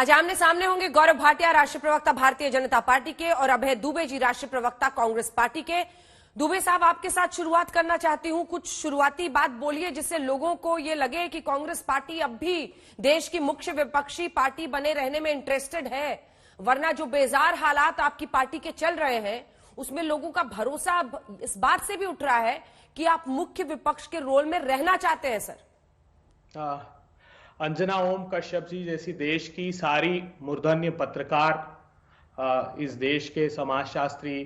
आज आमने सामने होंगे गौरव भाटिया, राष्ट्रीय प्रवक्ता भारतीय जनता पार्टी के, और अभय दुबे जी, राष्ट्रीय प्रवक्ता कांग्रेस पार्टी के। दुबे साहब, आपके साथ शुरुआत करना चाहती हूं। कुछ शुरुआती बात बोलिए जिससे लोगों को ये लगे कि कांग्रेस पार्टी अब भी देश की मुख्य विपक्षी पार्टी बने रहने में इंटरेस्टेड है, वरना जो बेजार हालात आपकी पार्टी के चल रहे हैं उसमें लोगों का भरोसा इस बात से भी उठ रहा है कि आप मुख्य विपक्ष के रोल में रहना चाहते हैं। सर, अंजना ओम कश्यप जी जैसी देश की सारी मूर्धन्य पत्रकार, इस देश के समाजशास्त्री,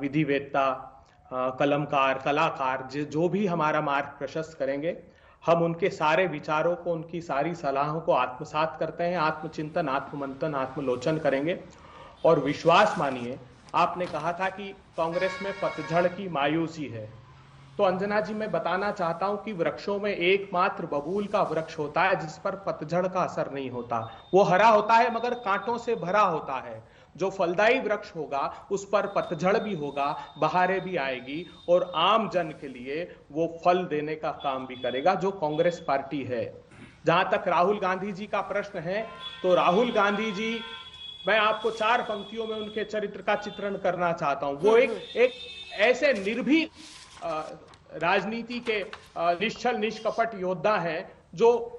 विधिवेत्ता, कलमकार, कलाकार जो भी हमारा मार्ग प्रशस्त करेंगे, हम उनके सारे विचारों को, उनकी सारी सलाहों को आत्मसात करते हैं। आत्मचिंतन, आत्ममंथन, आत्मलोचन करेंगे। और विश्वास मानिए, आपने कहा था कि कांग्रेस में पतझड़ की मायूसी है, तो अंजना जी मैं बताना चाहता हूं कि वृक्षों में एकमात्र बबूल का वृक्ष होता है जिस पर पतझड़ का असर नहीं होता। वो हरा होता है मगर कांटों से भरा होता है। जो फलदायी वृक्ष होगा उस पर पतझड़ भी होगा, बहारें भी आएगी और आम जन के लिए वो फल देने का काम भी करेगा, जो कांग्रेस पार्टी है। जहां तक राहुल गांधी जी का प्रश्न है, तो राहुल गांधी जी, मैं आपको 4 पंक्तियों में उनके चरित्र का चित्रण करना चाहता हूं। वो एक ऐसे निर्भीक राजनीति के निश्चल निष्कपट योद्धा है जो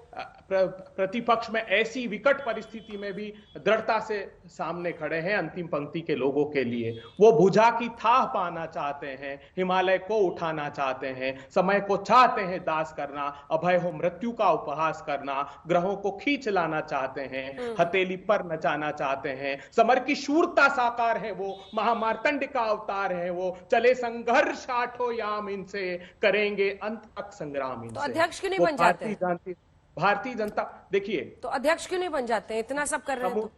प्रतिपक्ष में ऐसी विकट परिस्थिति में भी दृढ़ता से सामने खड़े हैं अंतिम पंक्ति के लोगों के लिए। वो भुजा की थाह पाना चाहते हैं, हिमालय को उठाना चाहते हैं, समय को चाहते हैं दास करना, अभय हो मृत्यु का उपहास करना, ग्रहों को खींच लाना चाहते हैं, हथेली पर नचाना चाहते हैं, समर की शूरता साकार है वो, महामार्तंड का अवतार है वो, चले संघर्ष आठो याम इनसे, करेंगे अंत तक संग्राम इनसे। तो अध्यक्ष क्यों नहीं बन जाते? भारतीय जनता, देखिए, तो अध्यक्ष क्यों नहीं बन जाते? इतना सब कर रहे हैं तो।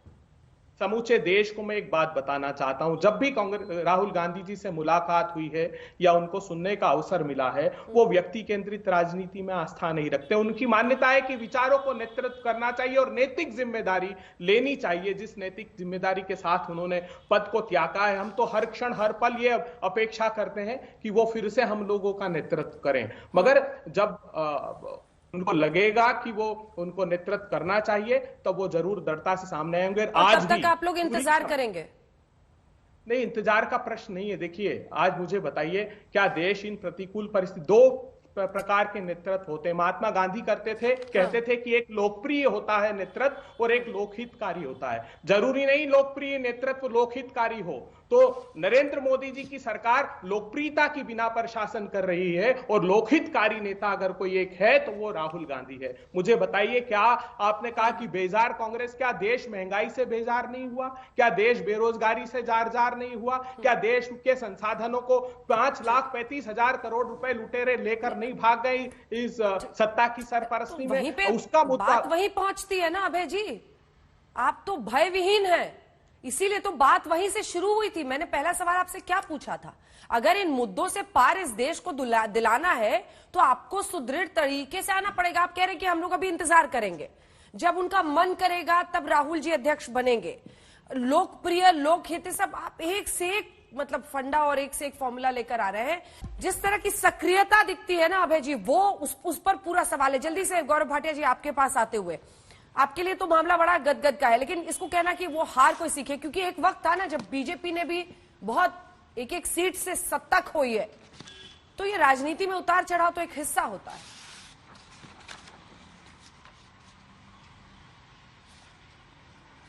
समूचे देश को मैं एक बात बताना चाहता हूं, जब भी कांग्रेस राहुल गांधी जी से मुलाकात हुई है या उनको सुनने का अवसर मिला है, वो व्यक्ति केंद्रित राजनीति में आस्था नहीं रखते। उनकी मान्यता है कि विचारों को नेतृत्व करना चाहिए और नैतिक जिम्मेदारी लेनी चाहिए। जिस नैतिक जिम्मेदारी के साथ उन्होंने पद को त्यागा है, हम तो हर क्षण हर पल ये अपेक्षा करते हैं कि वो फिर से हम लोगों का नेतृत्व करें। मगर जब उनको लगेगा कि वो उनको नेतृत्व करना चाहिए तो वो जरूर दृढ़ता से सामने आएंगे। आज तक आप लोग इंतजार करेंगे? नहीं, इंतजार का प्रश्न नहीं है। देखिए, आज मुझे बताइए, क्या देश इन प्रतिकूल परिस्थिति, 2 प्रकार के नेतृत्व होते हैं। महात्मा गांधी कहते थे कि एक लोकप्रिय होता है नेतृत्व और एक लोकहितकारी होता है। जरूरी नहीं लोकप्रिय नेतृत्व लोकहितकारी हो। तो नरेंद्र मोदी जी की सरकार लोकप्रियता की बिना पर शासन कर रही है और लोकहितकारी नेता अगर कोई एक है तो वो राहुल गांधी है। मुझे बताइए, क्या आपने कहा कि बेजार कांग्रेस, क्या देश महंगाई से बेजार नहीं हुआ? क्या देश बेरोजगारी से जार नहीं हुआ? क्या देश के संसाधनों को 5,35,000 करोड़ रुपए लुटेरे लेकर नहीं भाग गई इस सत्ता की सरपरस्ती में? उसका मुद्दा वहीं पहुंचती है ना अभय जी। आप तो भयविहीन है, इसीलिए तो बात वहीं से शुरू हुई थी। मैंने पहला सवाल आपसे क्या पूछा था? अगर इन मुद्दों से पार इस देश को दिलाना है तो आपको सुदृढ़ तरीके से आना पड़ेगा। आप कह रहे हैं कि हम लोग अभी इंतजार करेंगे, जब उनका मन करेगा तब राहुल जी अध्यक्ष बनेंगे। लोकप्रिय, लोकहित, सब आप एक से एक मतलब फंडा और एक से एक फॉर्मूला लेकर आ रहे हैं। जिस तरह की सक्रियता दिखती है ना अभय जी, वो उस पर पूरा सवाल है। जल्दी से गौरव भाटिया जी आपके पास आते हुए, आपके लिए तो मामला बड़ा गदगद का है, लेकिन इसको कहना कि वो हार कोई सीखे, क्योंकि एक वक्त था ना जब बीजेपी ने भी बहुत एक सीट से सत्ता खोई है। तो ये राजनीति में उतार चढ़ाव तो एक हिस्सा होता है।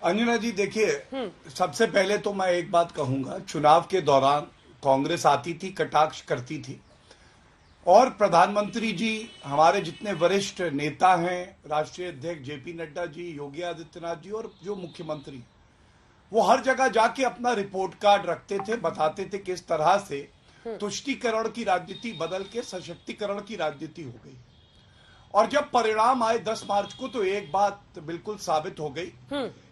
अंजना जी, देखिए, सबसे पहले तो मैं एक बात कहूंगा, चुनाव के दौरान कांग्रेस आती थी, कटाक्ष करती थी, और प्रधानमंत्री जी, हमारे जितने वरिष्ठ नेता हैं, राष्ट्रीय अध्यक्ष जेपी नड्डा जी, योगी आदित्यनाथ जी, और जो मुख्यमंत्री, वो हर जगह जाके अपना रिपोर्ट कार्ड रखते थे, बताते थे किस तरह से तुष्टीकरण की राजनीति बदल के सशक्तिकरण की राजनीति हो गई। और जब परिणाम आए 10 मार्च को, तो एक बात बिल्कुल साबित हो गई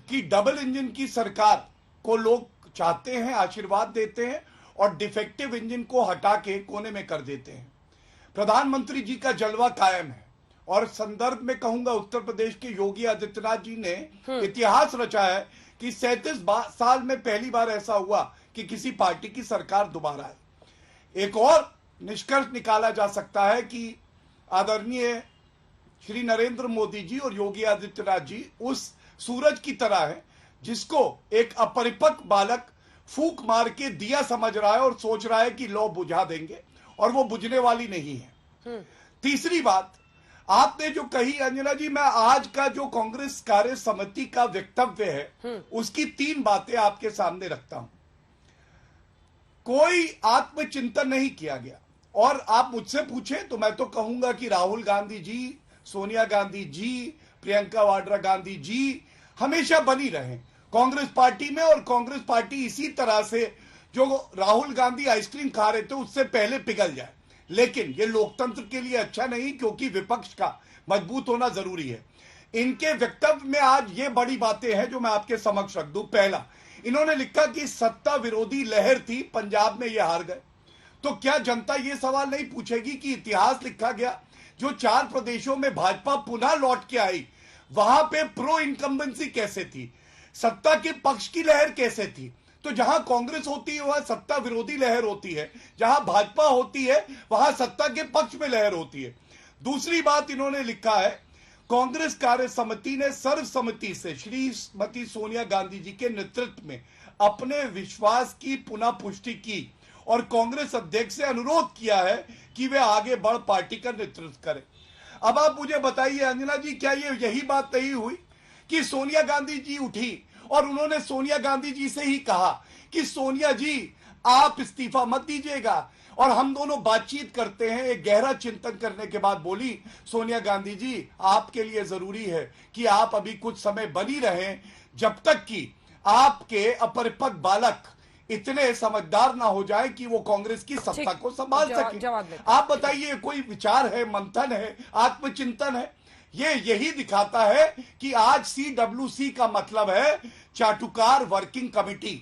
कि डबल इंजन की सरकार को लोग चाहते हैं, आशीर्वाद देते हैं, और डिफेक्टिव इंजन को हटा के कोने में कर देते हैं। प्रधानमंत्री जी का जलवा कायम है। और संदर्भ में कहूंगा, उत्तर प्रदेश के योगी आदित्यनाथ जी ने इतिहास रचा है कि 37 साल में पहली बार ऐसा हुआ कि किसी पार्टी की सरकार दोबारा है। एक और निष्कर्ष निकाला जा सकता है कि आदरणीय श्री नरेंद्र मोदी जी और योगी आदित्यनाथ जी उस सूरज की तरह है जिसको एक अपरिपक्व बालक फूंक मार के दिया समझ रहा है और सोच रहा है कि लो बुझा देंगे, और वो बुझने वाली नहीं है। तीसरी बात आपने जो कही अंजना जी, मैं आज का जो कांग्रेस कार्य समिति का वक्तव्य है उसकी 3 बातें आपके सामने रखता हूं। कोई आत्मचिंतन नहीं किया गया, और आप मुझसे पूछे तो मैं तो कहूंगा कि राहुल गांधी जी, सोनिया गांधी जी, प्रियंका वाड्रा गांधी जी हमेशा बनी रहे कांग्रेस पार्टी में, और कांग्रेस पार्टी इसी तरह से जो राहुल गांधी आइसक्रीम खा रहे थे उससे पहले पिघल जाए। लेकिन ये लोकतंत्र के लिए अच्छा नहीं, क्योंकि विपक्ष का मजबूत होना जरूरी है। इनके वक्तव्य में आज ये बड़ी बातें हैं जो मैं आपके समक्ष रख दूं। पहला, इन्होंने लिखा कि सत्ता विरोधी लहर थी, पंजाब में ये हार गए। तो क्या जनता ये सवाल नहीं पूछेगी कि इतिहास लिखा गया, जो 4 प्रदेशों में भाजपा पुनः लौट के आई, वहां पे प्रो इनकम्बेंसी कैसे थी, सत्ता के पक्ष की लहर कैसे थी? तो जहां कांग्रेस होती है वहां सत्ता विरोधी लहर होती है, जहां भाजपा होती है वहां सत्ता के पक्ष में लहर होती है। दूसरी बात इन्होंने लिखा है, कांग्रेस कार्य समिति ने सर्वसम्मति से श्रीमती सोनिया गांधी जी के नेतृत्व में अपने विश्वास की पुनः पुष्टि की और कांग्रेस अध्यक्ष से अनुरोध किया है कि वे आगे बढ़ पार्टी का नेतृत्व करें। अब आप मुझे बताइए अंजना जी, क्या ये यही बात नहीं हुई कि सोनिया गांधी जी उठी और उन्होंने सोनिया गांधी जी से ही कहा कि सोनिया जी आप इस्तीफा मत दीजिएगा, और हम दोनों बातचीत करते हैं। एक गहरा चिंतन करने के बाद बोली सोनिया गांधी जी, आपके लिए जरूरी है कि आप अभी कुछ समय बनी रहें जब तक कि आपके अपरिपक्व बालक इतने समझदार ना हो जाए कि वो कांग्रेस की सत्ता को संभाल सके। आप बताइए, कोई विचार है, मंथन है, आत्मचिंतन है? ये यही दिखाता है कि आज CWC का मतलब है चाटुकार वर्किंग कमेटी।